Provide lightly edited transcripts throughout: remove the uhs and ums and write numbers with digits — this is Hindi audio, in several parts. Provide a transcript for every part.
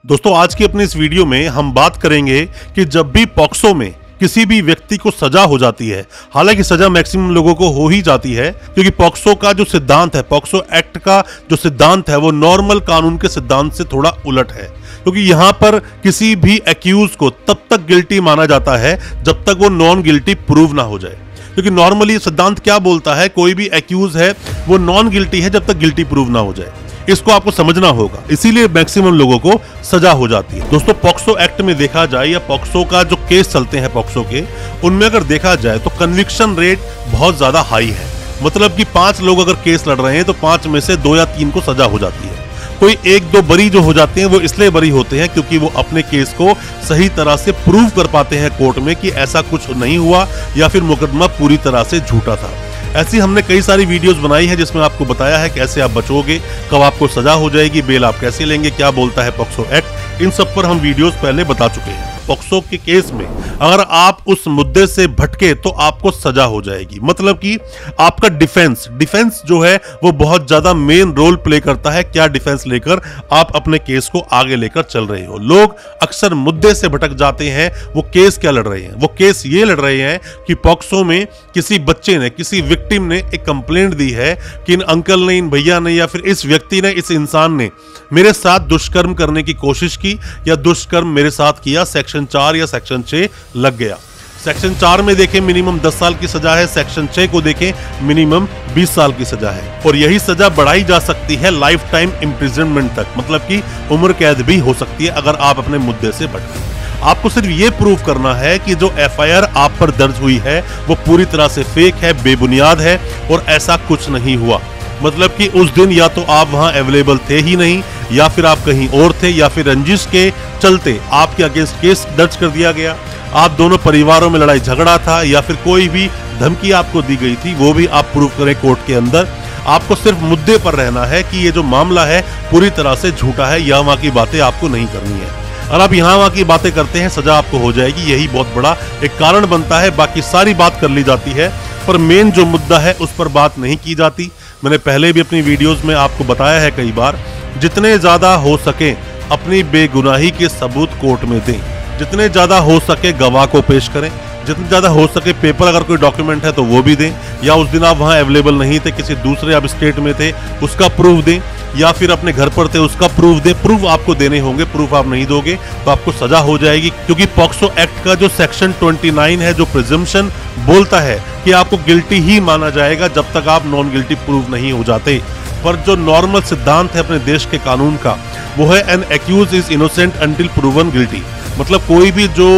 दोस्तों आज की अपनी इस वीडियो में हम बात करेंगे कि जब भी पॉक्सो में किसी भी व्यक्ति को सजा हो जाती है, हालांकि सजा मैक्सिमम लोगों को हो ही जाती है क्योंकि पॉक्सो का जो सिद्धांत है, पॉक्सो एक्ट का जो सिद्धांत है वो नॉर्मल कानून के सिद्धांत से थोड़ा उलट है। क्योंकि यहाँ पर किसी भी एक्यूज को तब तक गिल्टी माना जाता है जब तक वो नॉन गिल्टी प्रूव ना हो जाए। क्योंकि नॉर्मली सिद्धांत क्या बोलता है, कोई भी एक्यूज है वो नॉन गिल्टी है जब तक गिल्टी प्रूव ना हो जाए। इसको आपको समझना होगा, इसीलिए मैक्सिमम लोगों को सजा हो जाती है। दोस्तों पॉक्सो एक्ट में देखा जाए या पॉक्सो का जो केस चलते हैं पॉक्सो के, उनमें अगर देखा जाए तो कन्विक्शन रेट बहुत ज्यादा हाई है। मतलब कि 5 लोग अगर केस लड़ रहे हैं तो 5 में से 2 या 3 को सजा हो जाती है। कोई 1-2 बरी जो हो जाते हैं वो इसलिए बरी होते हैं क्योंकि वो अपने केस को सही तरह से प्रूव कर पाते हैं कोर्ट में कि ऐसा कुछ नहीं हुआ या फिर मुकदमा पूरी तरह से झूठा था। ऐसी हमने कई सारी वीडियोस बनाई हैं जिसमें आपको बताया है कैसे आप बचोगे, कब आपको सजा हो जाएगी, बेल आप कैसे लेंगे, क्या बोलता है पॉक्सो एक्ट। इन सब पर हम वीडियोस पहले बता चुके हैं। पॉक्सो के केस में अगर आप उस मुद्दे से भटके तो आपको सजा हो जाएगी। मतलब कि आपका डिफेंस जो है वो बहुत ज्यादा मेन रोल प्ले करता है। क्या डिफेंस लेकर आप अपने केस को आगे लेकर चल रहे हो। लोग अक्सर मुद्दे से भटक जाते हैं। वो केस क्या लड़ रहे हैं, वो केस ये लड़ रहे हैं कि पॉक्सो में किसी बच्चे ने, किसी विक्टिम ने एक कंप्लेंट दी है कि इन अंकल ने, इन भैया ने या फिर इस व्यक्ति ने, इस इंसान ने मेरे साथ दुष्कर्म करने की कोशिश की या दुष्कर्म मेरे साथ किया। सेक्शन 4 या सेक्शन 6 लग गया। सेक्शन 4 में देखें मिनिमम 10 साल की सजा है, सेक्शन 6 को देखें मिनिमम 20 साल की सजा है। और यही सजा बढ़ाई जा सकती है लाइफ टाइम इम्प्रिजनमेंट तक, मतलब कि उम्र कैद भी हो सकती है अगर आप अपने मुद्दे से भटके। आपको सिर्फ ये प्रूव करना है कि जो एफआईआर आप पर दर्ज हुई है वो पूरी तरह से फेक है, बेबुनियाद है और ऐसा कुछ नहीं हुआ। मतलब कि उस दिन या तो आप वहां अवेलेबल थे ही नहीं या फिर आप कहीं और थे या फिर रंजिश के चलते आपके अगेंस्ट केस दर्ज कर दिया गया। आप दोनों परिवारों में लड़ाई झगड़ा था या फिर कोई भी धमकी आपको दी गई थी, वो भी आप प्रूव करें कोर्ट के अंदर। आपको सिर्फ मुद्दे पर रहना है कि ये जो मामला है पूरी तरह से झूठा है, या वहां की बातें आपको नहीं करनी है। और आप यहाँ वहां की बातें करते हैं सजा आपको हो जाएगी, यही बहुत बड़ा एक कारण बनता है। बाकी सारी बात कर ली जाती है पर मेन जो मुद्दा है उस पर बात नहीं की जाती। मैंने पहले भी अपनी वीडियोस में आपको बताया है कई बार, जितने ज्यादा हो सके अपनी बेगुनाही के सबूत कोर्ट में दें, जितने ज्यादा हो सके गवाह को पेश करें, जितने ज्यादा हो सके पेपर अगर कोई डॉक्यूमेंट है तो वो भी दें, या उस दिन आप वहां अवेलेबल नहीं थे, किसी दूसरे आप स्टेट में थे उसका प्रूफ दें, या फिर अपने घर पर थे उसका प्रूफ दें। प्रूफ आपको देने होंगे, प्रूफ आप नहीं दोगे तो आपको सजा हो जाएगी। क्योंकि पॉक्सो एक्ट का जो सेक्शन 29 है, जो प्रिजम्पशन बोलता है कि आपको गिल्टी ही माना जाएगा जब तक आप नॉन गिल्टी प्रूव नहीं हो जाते। पर जो नॉर्मल सिद्धांत है अपने देश के कानून का वो है an accused is innocent until proven guilty. मतलब कोई भी जो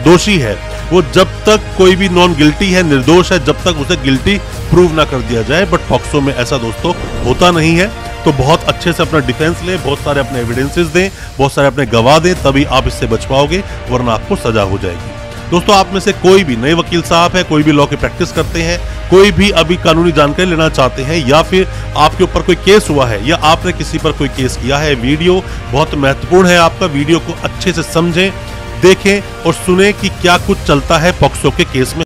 दोषी है वो जब तक कोई भी नॉन गिल्टी है, निर्दोष है, जब तक उसे गिल्टी प्रूव ना कर दिया जाए। बट पॉक्सो में ऐसा दोस्तों होता नहीं है। तो बहुत अच्छे से अपना डिफेंस लें, बहुत सारे अपने एविडेंसेस दें, बहुत सारे अपने गवाह दें, तभी आप इससे बच पाओगे, वरना आपको सजा हो जाएगी। दोस्तों आप में से कोई भी नए वकील साहब है, कोई भी लॉ की प्रैक्टिस करते हैं, कोई भी अभी कानूनी जानकारी लेना चाहते हैं, या फिर आपके ऊपर कोई केस हुआ है या आपने किसी पर कोई केस किया है, वीडियो बहुत महत्वपूर्ण है। आपका वीडियो को अच्छे से समझें, देखें और सुने कि क्या कुछ चलता है पॉक्सो के केस में।